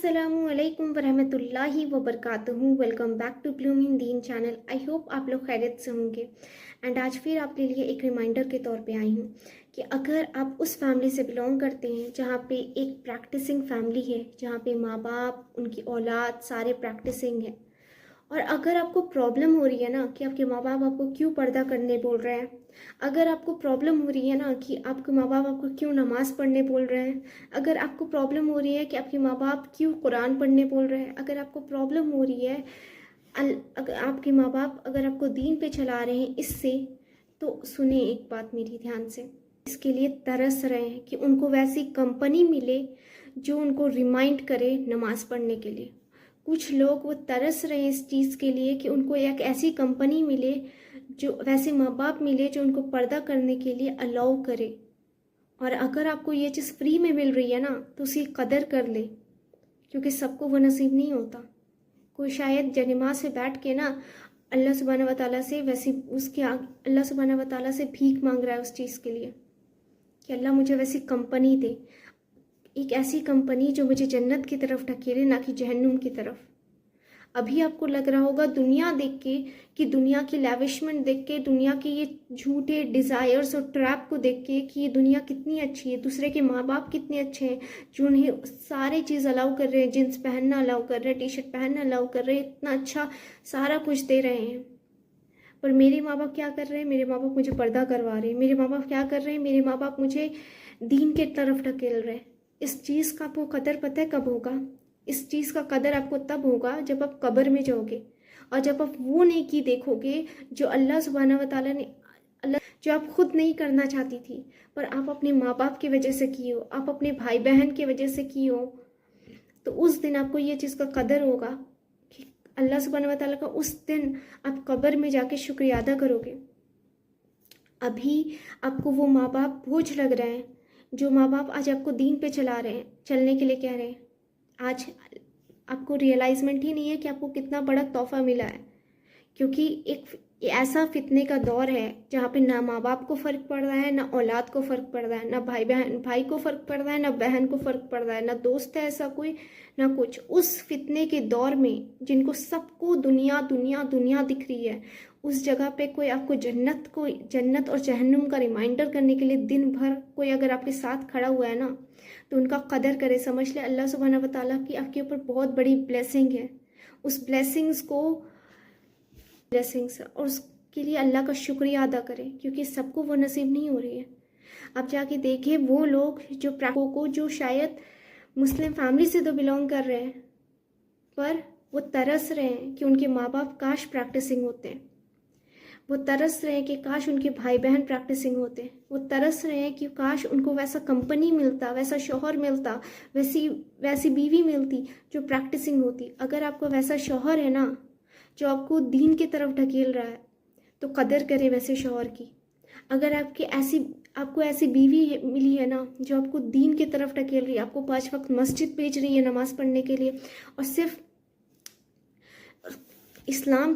अस्सलामुअलैकुम वरहमतुल्लाहि वबरकातुहू। Welcome back to blooming Deen channel. I hope आप लोग खैरियत से होंगे। एंड आज फिर आपके लिए एक रिमाइंडर के तौर पे आई हूँ कि अगर आप उस फैमिली से बिलोंग करते हैं जहाँ पे एक प्रैक्टिसिंग फैमिली है, जहाँ पे माँ बाप, उनकी औलाद सारे प्रैक्टिसिंग है, और अगर आपको प्रॉब्लम हो रही है ना कि आपके माँ बाप आपको क्यों पर्दा करने बोल रहे हैं, अगर आपको प्रॉब्लम हो रही है ना कि आपके माँ बाप आपको क्यों नमाज़ पढ़ने बोल रहे हैं, अगर आपको प्रॉब्लम हो रही है कि आपके माँ बाप क्यों कुरान पढ़ने बोल रहे हैं, अगर आपको प्रॉब्लम हो रही है अगर आपके माँ बाप अगर आपको दीन पे चला रहे हैं इससे, तो सुने एक बात मेरी ध्यान से। इसके लिए तरस रहे हैं कि उनको वैसी कंपनी मिले जो उनको रिमाइंड करे नमाज़ पढ़ने के लिए। कुछ लोग वो तरस रहे हैं इस चीज़ के लिए कि उनको एक ऐसी कंपनी मिले, जो वैसे माँ बाप मिले जो उनको पर्दा करने के लिए अलाउ करे। और अगर आपको ये चीज़ फ्री में मिल रही है ना तो उसकी कदर कर ले, क्योंकि सबको वो नसीब नहीं होता। कोई शायद जनिमा से बैठ के ना अल्लाह सुब्हानहू व तआला से वैसी उसके अल्लाह सुब्हानहू व तआला से भीख मांग रहा है उस चीज़ के लिए कि अल्लाह मुझे वैसी कंपनी दे, एक ऐसी कंपनी जो मुझे जन्नत की तरफ ढकेले, ना कि जहन्नुम की तरफ। अभी आपको लग रहा होगा दुनिया देख के कि दुनिया की लैविशमेंट देख के, दुनिया के ये झूठे डिज़ायर्स और ट्रैप को देख के कि ये दुनिया कितनी अच्छी है, दूसरे के माँ बाप कितने अच्छे हैं जो उन्हें सारे चीज़ अलाउ कर रहे हैं, जींस पहनना अलाउ कर रहे हैं, टी शर्ट पहनना अलाउ कर रहे हैं, इतना अच्छा सारा कुछ दे रहे हैं। पर मेरे माँ बाप क्या कर रहे हैं? मेरे माँ बाप मुझे पर्दा करवा रहे हैं। मेरे माँ बाप क्या कर रहे हैं? मेरे माँ बाप मुझे दीन के तरफ ढकेल रहे हैं। इस चीज़ का आपको कदर पता है कब होगा? इस चीज़ का कदर आपको तब होगा जब आप कब्र में जाओगे और जब आप वो नेकी देखोगे जो अल्लाह सुब्हानहू व तआला ने जो आप खुद नहीं करना चाहती थी, पर आप अपने माँ बाप की वजह से की हो, आप अपने भाई बहन की वजह से की हो, तो उस दिन आपको ये चीज़ का कदर होगा कि अल्लाह सुब्हानहू व तआला का उस दिन आप कब्र में जाके शुक्रिया अदा करोगे। अभी आपको वो माँ बाप बोझ लग रहे हैं, जो माँ बाप आज आपको दीन पे चला रहे हैं, चलने के लिए कह रहे हैं। आज आपको रियलाइजमेंट ही नहीं है कि आपको कितना बड़ा तोहफा मिला है, क्योंकि एक ऐसा फितने का दौर है जहाँ पे ना माँ बाप को फ़र्क पड़ रहा है, ना औलाद को फ़र्क पड़ रहा है, ना भाई को फ़र्क पड़ रहा है, ना बहन को फ़र्क पड़ रहा है, ना दोस्त है ऐसा कोई, ना कुछ। उस फितने के दौर में जिनको सबको दुनिया दुनिया दुनिया दिख रही है, उस जगह पे कोई आपको जन्नत और जहन्नुम का रिमाइंडर करने के लिए दिन भर कोई अगर आपके साथ खड़ा हुआ है ना, तो उनका कदर करे। समझ ले अल्लाह सुब्हानहू व तआला की आपके ऊपर बहुत बड़ी ब्लेसिंग है। उस ब्लेसिंग्स और उसके लिए अल्लाह का शुक्रिया अदा करें, क्योंकि सबको वो नसीब नहीं हो रही है। आप जाके देखें वो लोग जो शायद मुस्लिम फैमिली से तो बिलोंग कर रहे हैं, पर वो तरस रहे हैं कि उनके माँ बाप काश प्रैक्टिसिंग होते हैं। वो तरस रहे हैं कि काश उनके भाई बहन प्रैक्टिसिंग होते। वो तरस रहे हैं कि काश उनको वैसा कंपनी मिलता, वैसा शौहर मिलता, वैसी बीवी मिलती जो प्रैक्टिसिंग होती। अगर आपको वैसा शौहर है ना जो आपको दीन की तरफ ढकेल रहा है, तो कदर करें वैसे शौहर की। अगर आपको ऐसी बीवी मिली है ना जो आपको दीन की तरफ ढकेल रही है, आपको 5 वक्त मस्जिद भेज रही है नमाज़ पढ़ने के लिए, और सिर्फ इस्लाम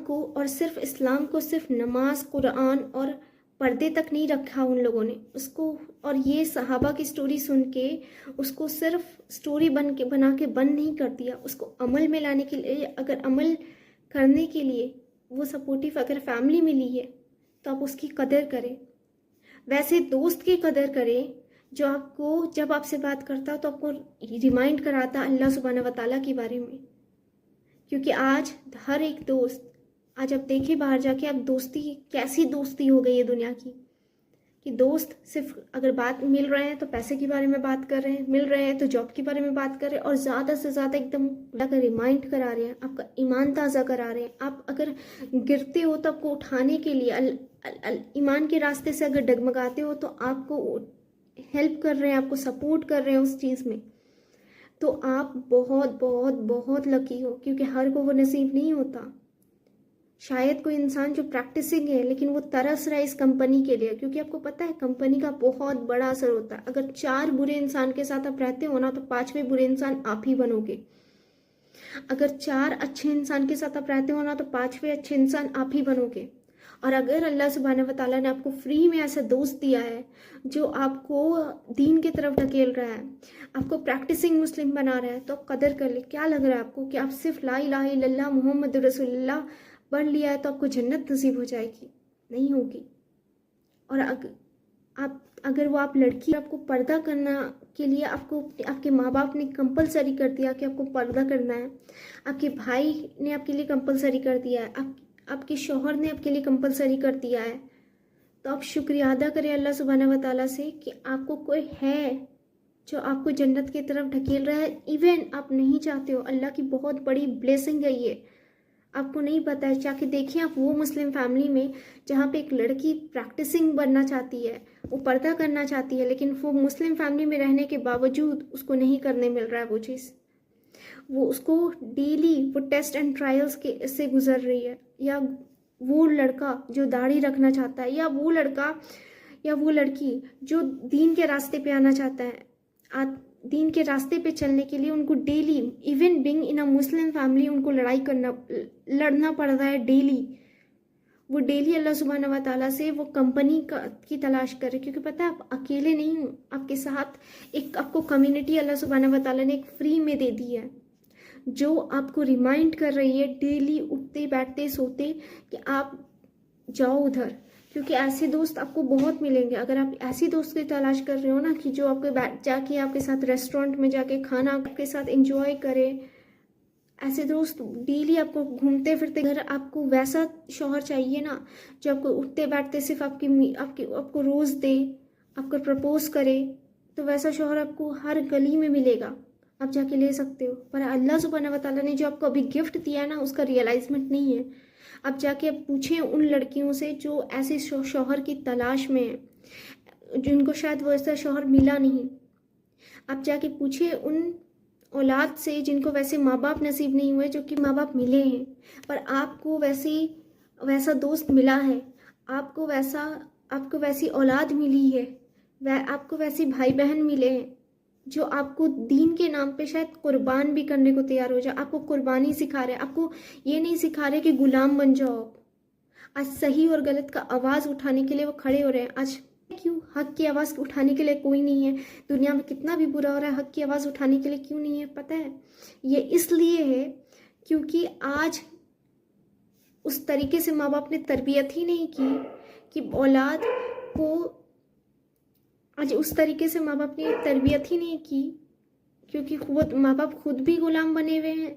को सिर्फ नमाज, कुरान और पर्दे तक नहीं रखा उन लोगों ने उसको, और ये सहाबा की स्टोरी सुन के उसको सिर्फ स्टोरी बना के बंद नहीं कर दिया। उसको अमल में लाने के लिए, अगर अमल करने के लिए वो सपोर्टिव अगर फैमिली मिली है तो आप उसकी कदर करें। वैसे दोस्त की कदर करें जो आपको जब आपसे बात करता तो आपको रिमाइंड कराता अल्लाह सुब्हानहू व तआला के बारे में। क्योंकि आज हर एक दोस्त, आज आप देखिए बाहर जाके, आप कैसी दोस्ती हो गई है दुनिया की, कि दोस्त सिर्फ अगर बात मिल रहे हैं तो पैसे के बारे में बात कर रहे हैं, मिल रहे हैं तो जॉब के बारे में बात कर रहे हैं, और ज़्यादा से ज़्यादा एकदम अगर रिमाइंड करा रहे हैं, आपका ईमान ताज़ा करा रहे हैं। आप अगर गिरते हो तो आपको उठाने के लिए ईमान के रास्ते से अगर डगमगाते हो तो आपको हेल्प कर रहे हैं, आपको सपोर्ट कर रहे हैं उस चीज़ में, तो आप बहुत बहुत बहुत लकी हो, क्योंकि हर को वो नसीब नहीं होता। शायद कोई इंसान जो प्रैक्टिसिंग है लेकिन वो तरस रहा है इस कंपनी के लिए, क्योंकि आपको पता है कंपनी का बहुत बड़ा असर होता है। अगर 4 बुरे इंसान के साथ आप रहते हो ना तो 5वें बुरे इंसान आप ही बनोगे। अगर 4 अच्छे इंसान के साथ आप रहते हो ना तो 5वें अच्छे इंसान आप ही बनोगे। और अगर अल्लाह सुब्हानहू व तआला ने आपको फ्री में ऐसा दोस्त दिया है जो आपको दीन की तरफ ढकेल रहा है, आपको प्रैक्टिसिंग मुस्लिम बना रहा है, तो आप कदर कर ले। क्या लग रहा है आपको कि आप सिर्फ ला इलाहा इल्लल्लाह मुहम्मद रसूलुल्लाह पढ़ लिया है तो आपको जन्नत नसीब हो जाएगी? नहीं होगी। और अगर वो आप लड़की, आपको पर्दा करना के लिए आपके माँ बाप ने कंपलसरी कर दिया कि आपको पर्दा करना है, आपके भाई ने आपके लिए कंपलसरी कर दिया है, आपके शौहर ने आपके लिए कंपलसरी कर दिया है, तो आप शुक्रिया अदा करें अल्लाह सुब्हानहू व तआला से कि आपको कोई है जो आपको जन्नत की तरफ ढकेल रहा है। इवन आप नहीं चाहते हो, अल्लाह की बहुत बड़ी ब्लेसिंग है ये, आपको नहीं पता है। जाके देखिए आप वो मुस्लिम फैमिली में जहाँ पे एक लड़की प्रैक्टिसिंग बनना चाहती है, वो पर्दा करना चाहती है, लेकिन वो मुस्लिम फैमिली में रहने के बावजूद उसको नहीं करने मिल रहा है वो चीज़। वो उसको डेली वो टेस्ट एंड ट्रायल्स के से गुजर रही है। या वो लड़का जो दाढ़ी रखना चाहता है, या वो लड़का या वो लड़की जो दीन के रास्ते पे आना चाहता है, दीन के रास्ते पे चलने के लिए उनको daily, even Bing in a Muslim family, उनको लड़ना पड़ रहा है डेली। वो डेली अल्लाह सुब्हानहू व तआला से वो कंपनी की तलाश करे, क्योंकि पता है आप अकेले नहीं हो, आपके साथ एक आपको कम्युनिटी अल्लाह सुब्हानहू व तआला ने एक फ्री में दे दी है, जो आपको रिमाइंड कर रही है डेली उठते बैठते सोते कि आप जाओ उधर। क्योंकि ऐसे दोस्त आपको बहुत मिलेंगे। अगर आप ऐसी दोस्त की तलाश कर रहे हो ना कि जो आपके जाके आपके साथ रेस्टोरेंट में जाके खाना आपके साथ एंजॉय करे, ऐसे दोस्त डेली आपको घूमते फिरते घर, आपको वैसा शौहर चाहिए ना जो आपको उठते बैठते सिर्फ आपको रोज़ दे, आपको प्रपोज करे, तो वैसा शौहर आपको हर गली में मिलेगा, आप जाके ले सकते हो। पर अल्लाह सुब्हानहू व तआला ने जो आपको अभी गिफ्ट दिया है ना, उसका रियलाइजमेंट नहीं है। आप जाके अब पूछें उन लड़कियों से जो ऐसे शौहर की तलाश में है, जिनको शायद वैसा शौहर मिला नहीं। आप जाके पूछे उन औलाद से जिनको वैसे माँ बाप नसीब नहीं हुए, जो कि माँ बाप मिले हैं, पर आपको वैसा दोस्त मिला है, आपको वैसी औलाद मिली है, आपको वैसे भाई बहन मिले हैं जो आपको दीन के नाम पे शायद कुर्बान भी करने को तैयार हो जाए। आपको कुर्बानी सिखा रहे हैं, आपको ये नहीं सिखा रहे कि गुलाम बन जाओ। आज सही और गलत का आवाज़ उठाने के लिए वो खड़े हो रहे हैं। आज क्यों हक की आवाज़ उठाने के लिए कोई नहीं है? दुनिया में कितना भी बुरा हो रहा है, हक की आवाज़ उठाने के लिए क्यों नहीं है? पता है, ये इसलिए है क्योंकि आज उस तरीके से माँ बाप ने तरबियत ही नहीं की कि औलाद को, आज उस तरीके से माँ बाप ने तरबियत ही नहीं की, क्योंकि माँ बाप खुद भी गुलाम बने हुए हैं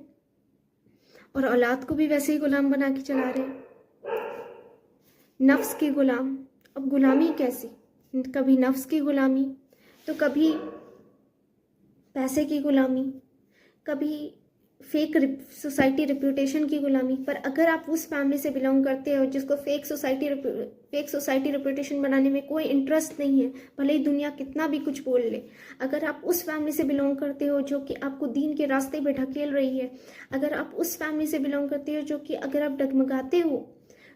और औलाद को भी वैसे ही गुलाम बना के चला रहे हैं। नफ्स की गुलाम। अब गुलामी कैसी? कभी नफ्स की गुलामी, तो कभी पैसे की गुलामी, कभी फेक सोसाइटी रेपुटेशन की गुलामी। पर अगर आप उस फैमिली से बिलोंग करते हो जिसको फेक सोसाइटी रेपुटेशन बनाने में कोई इंटरेस्ट नहीं है, भले ही दुनिया कितना भी कुछ बोल ले, अगर आप उस फैमिली से बिलोंग करते हो जो कि आपको दीन के रास्ते पे ढकेल रही है, अगर आप उस फैमिली से बिलोंग करते हो जो कि अगर आप डगमगाते हो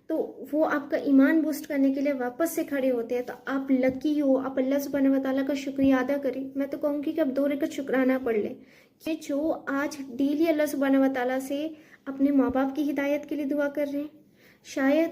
तो वो आपका ईमान बूस्ट करने के लिए वापस से खड़े होते हैं, तो आप लकी हो। आप अल्लाह सुब्हानहू व तआला का शुक्रिया अदा करें। मैं तो कहूँगी कि आप 2 रकअत शुक्राना पढ़ लें कि जो आज डेली अल्लाह सुब्हानहू व तआला से अपने माँ बाप की हिदायत के लिए दुआ कर रहे हैं, शायद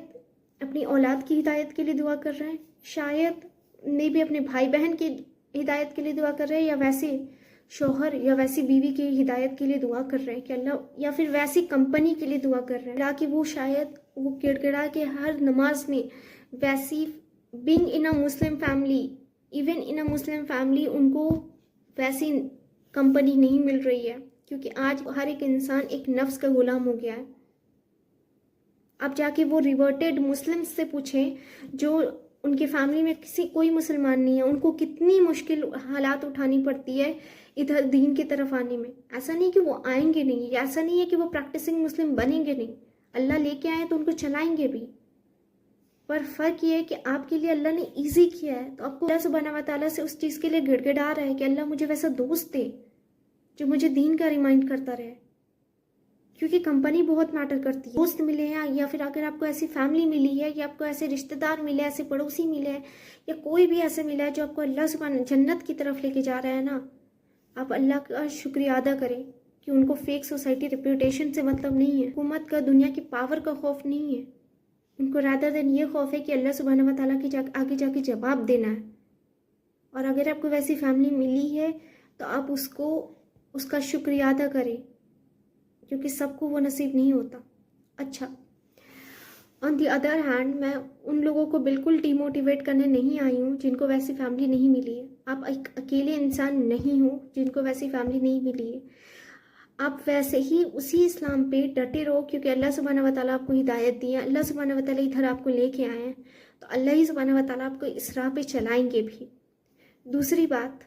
अपनी औलाद की हिदायत के लिए दुआ कर रहे हैं, शायद मे भी अपने भाई बहन की हिदायत के लिए दुआ कर रहे हैं, या वैसे शौहर या वैसी बीवी की हिदायत के लिए दुआ कर रहे हैं कि अल्लाह, या फिर वैसी कंपनी के लिए दुआ कर रहे हैं ताकि वो शायद वो किड़किड़ा के हर नमाज में वैसी being in a Muslim family, even in a Muslim family उनको वैसी कंपनी नहीं मिल रही है, क्योंकि आज हर एक इंसान एक नफ्स का गुलाम हो गया है। आप जाके वो रिवर्टेड मुस्लिम्स से पूछें जो उनकी फैमिली में कोई मुसलमान नहीं है, उनको कितनी मुश्किल हालात उठानी पड़ती है इधर दीन की तरफ आने में। ऐसा नहीं कि वो आएंगे नहीं, ऐसा नहीं है कि वो प्रैक्टिसिंग मुस्लिम बनेंगे नहीं, अल्लाह लेके आए तो उनको चलाएंगे भी, पर फ़र्क ये है कि आपके लिए अल्लाह ने ईजी किया है, तो आपको अल्लाह सुब्हानहू व तआला से उस चीज़ के लिए गिड़गिड़ा रहा है कि अल्लाह मुझे वैसा दोस्त दे जो मुझे दीन का रिमाइंड करता रहे, क्योंकि कंपनी बहुत मैटर करती है। दोस्त मिले हैं, या फिर अगर आपको ऐसी फैमिली मिली है, या आपको ऐसे रिश्तेदार मिले, ऐसे पड़ोसी मिले हैं, या कोई भी ऐसे मिला है जो आपको अल्लाह सुब्हान जन्नत की तरफ लेके जा रहा है ना, आप अल्लाह का शुक्रिया अदा करें कि उनको फेक सोसाइटी रेपुटेशन से मतलब नहीं है, हुकूमत का, दुनिया की पावर का खौफ नहीं है। उनको रादर देन ये खौफ है कि अल्लाह सुब्हानहू व तआला की आगे जाके जवाब देना है। और अगर आपको वैसी फैमिली मिली है तो आप उसका शुक्रिया अदा करें, क्योंकि सबको वो नसीब नहीं होता। अच्छा, ऑन दी अदर हैंड, मैं उन लोगों को बिल्कुल डिमोटिवेट करने नहीं आई हूँ जिनको वैसी फैमिली नहीं मिली है। आप एक अकेले इंसान नहीं हो जिनको वैसी फैमिली नहीं मिली है। आप वैसे ही उसी इस्लाम पे डटे रहो, क्योंकि अल्लाह सुब्हानहू व तआला आपको हिदायत दी है, अल्लाह सुब्हानहू व तआला इधर आपको लेके आए हैं, तो अल्लाह ही सुब्हानहू व तआला आपको इस राह पे चलाएंगे भी। दूसरी बात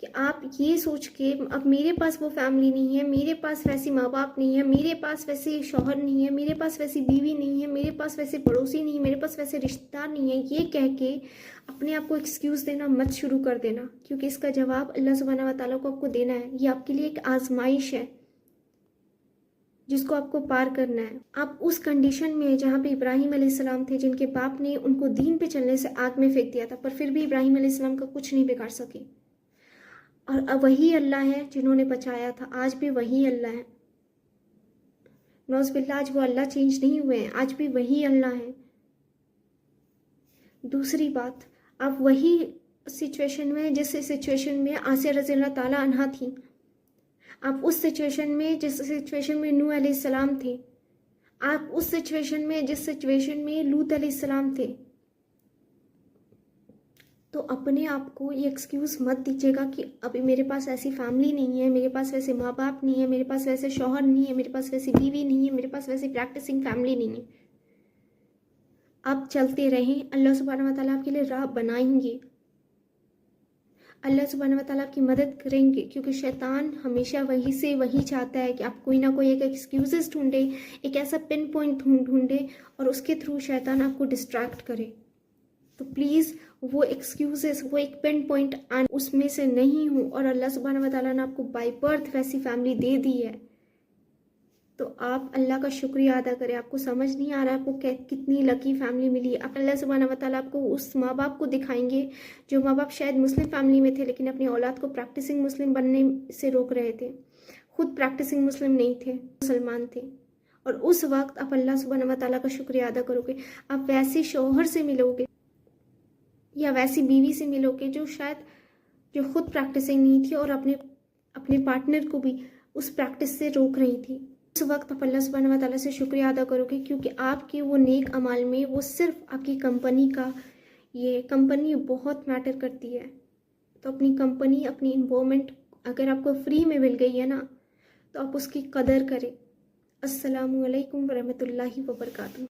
कि आप ये सोच के अब मेरे पास वो फैमिली नहीं है, मेरे पास वैसी माँ बाप नहीं है, मेरे पास वैसे शौहर नहीं है, मेरे पास वैसी बीवी नहीं है, मेरे पास वैसे पड़ोसी नहीं है, मेरे पास वैसे रिश्तेदार नहीं है, ये कह के अपने आप को एक्सक्यूज़ देना मत शुरू कर देना, क्योंकि इसका जवाब अल्लाह सुब्हानहू व तआला को आपको देना है। ये आपके लिए एक आजमाइश है जिसको आपको पार करना है। आप उस कंडीशन में जहाँ पे इब्राहिम अलैहिस्सलाम थे, जिनके बाप ने उनको दीन पे चलने से आग में फेंक दिया था, पर फिर भी इब्राहिम अलैहिस्सलाम का कुछ नहीं बिगाड़ सके। और अब वही अल्लाह है जिन्होंने बचाया था, आज भी वही अल्लाह है। नौज़ बिल्लाह, आज वो अल्लाह चेंज नहीं हुए हैं, आज भी वही अल्लाह है। दूसरी बात, आप वही सिचुएशन में जिस सिचुएशन में आसिया रज़ियल्लाहु ताला अन्हा थी, आप उस सिचुएशन में जिस सिचुएशन में नूह अलैहिस्सलाम थे, आप उस सिचुएशन में जिस सिचुएशन में लूत अलैहिस्सलाम थे, तो अपने आप को ये एक्सक्यूज़ मत दीजिएगा कि अभी मेरे पास ऐसी फैमिली नहीं है, मेरे पास वैसे माँ बाप नहीं है, मेरे पास वैसे शौहर नहीं है, मेरे पास वैसी बीवी नहीं है, मेरे पास वैसी प्रैक्टिसिंग फैमिली नहीं है। आप चलते रहें, अल्लाह सुब्हानहू व तआला आपके लिए राह बनाएंगे, अल्लाह सुब्हानहू व तआला आपकी मदद करेंगे, क्योंकि शैतान हमेशा वही चाहता है कि आप कोई ना कोई एक एक्सक्यूज़ेस ढूंढे, एक ऐसा पिन पॉइंट ढूंढे और उसके थ्रू शैतान आपको डिस्ट्रैक्ट करे। तो प्लीज़ वो एक्सक्यूज़ेस, वो एक पिन पॉइंट उसमें से नहीं हो, और अल्लाह सुब्हानहू व तआला ने आपको बाय बर्थ वैसी फैमिली दे दी है, तो आप अल्लाह का शुक्रिया अदा करें। आपको समझ नहीं आ रहा है आपको कितनी लकी फैमिली मिली है। आप अल्लाह सुब्हानहू व तआला आपको उस माँ बाप को दिखाएंगे जो माँ बाप शायद मुस्लिम फैमिली में थे, लेकिन अपनी औलाद को प्रैक्टिसिंग मुस्लिम बनने से रोक रहे थे, खुद प्रैक्टिसिंग मुस्लिम नहीं थे, मुसलमान थे, और उस वक्त आप अल्लाह सुब्हानहू व तआला का शुक्रिया अदा करोगे। आप वैसे शौहर से मिलोगे या वैसी बीवी से मिलोगे जो खुद प्रैक्टिसिंग नहीं थी और अपने पार्टनर को भी उस प्रैक्टिस से रोक रही थी। उस वक्त आप अल्लाह सुब्हानहू व तआला से शुक्रिया अदा करोगे, क्योंकि आपके वो नेक अमाल में वो सिर्फ आपकी कंपनी बहुत मैटर करती है। तो अपनी कंपनी, अपनी इन्वॉल्वमेंट अगर आपको फ्री में मिल गई है ना, तो आप उसकी कदर करें। अस्सलामु अलैकुम वरहमतुल्लाहि वबरकातुहू।